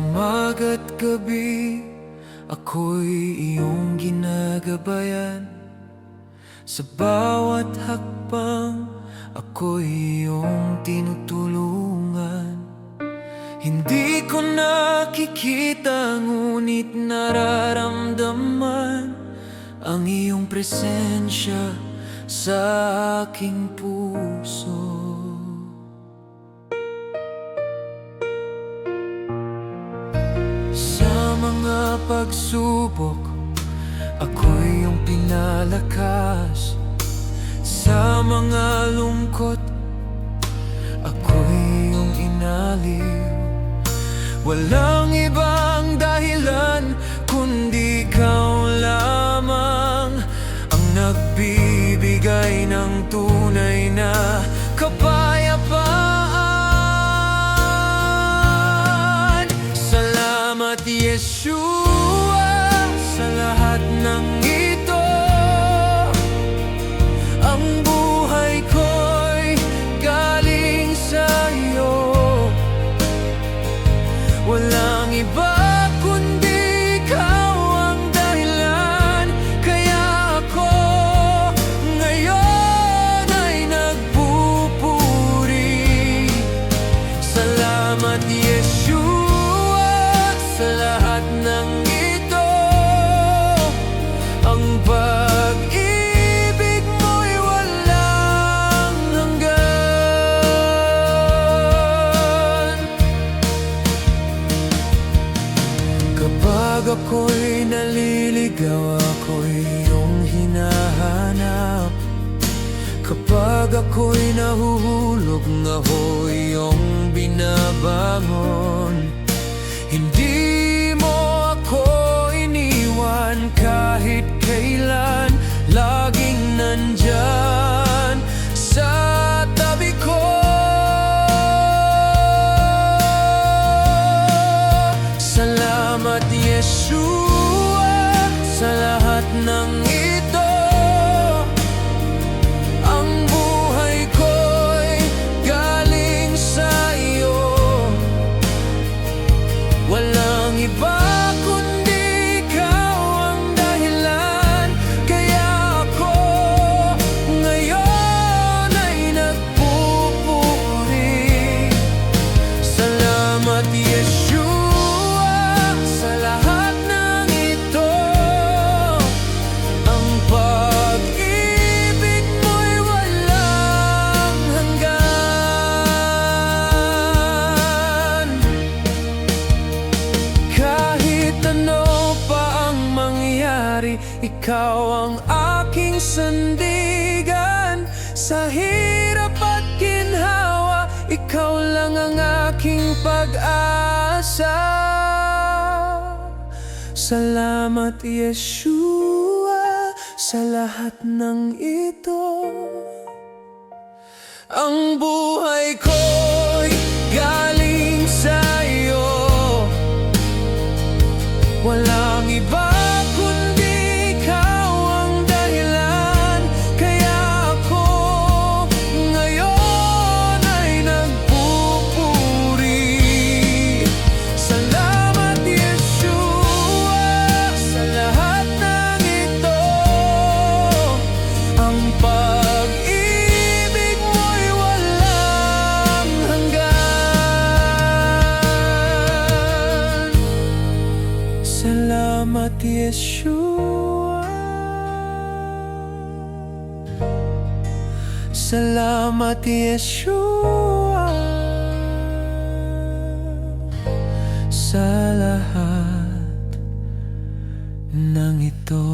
Umaga't gabi, ako'y iyong ginagabayan. Sa bawat hakbang, ako'y iyong tinutulungan. Hindi ko nakikita, ngunit nararamdaman ang iyong presensya sa aking puso. Sa mga pagsubok, ako'y iyong pinalakas. Sa mga lungkot, ako'y iyong inaliw. Walang ibang dahilan kundi ikaw lamang ang nagbibigay ng tunay na kapayapaan. Salamat, Yeshua, sa lahat ng ito. Ang buhay ko'y galing sa iyo. Walang iba kundi ikaw ang dahilan, kaya ako ngayon ay nagpupuri. Salamat, Yeshua, sa lahat ng ito. Ang pag-ibig mo'y walang hanggan. Kapag ako'y naliligaw, ako'y iyong hinahanap. Kapag ako'y nahuhulog, ako'y iyong binabangon. Hindi mo ako iniwan kahit kailan, laging nandyan sa tabi ko. Salamat, Yeshua, sa lahat ng ito. Ang buhay ko'y galing sa iyo. Walang iba kundi ikaw ang dahilan, kaya ako ngayon ay nagpupuri. Salamat, Yeshua, sa lahat ng ito. Ang pag-ibig mo'y walang hanggan. Kahit ano pa ang mangyari, ikaw ang aking sandigan. Sa hirap at ginhawa, ikaw lang ang aking pag-asa. Salamat, Yeshua, sa lahat ng ito. Ang buhay ko'y galing sa iyo. Walang iba kundi ikaw ang dahilan, kaya ako ngayon ay nagpupuri. Salamat, Yeshua, sa lahat ng ito. Ang pag-ibig mo'y walang hanggan. Salamat, Yeshua. Salamat, Yeshua, sa lahat ng ito.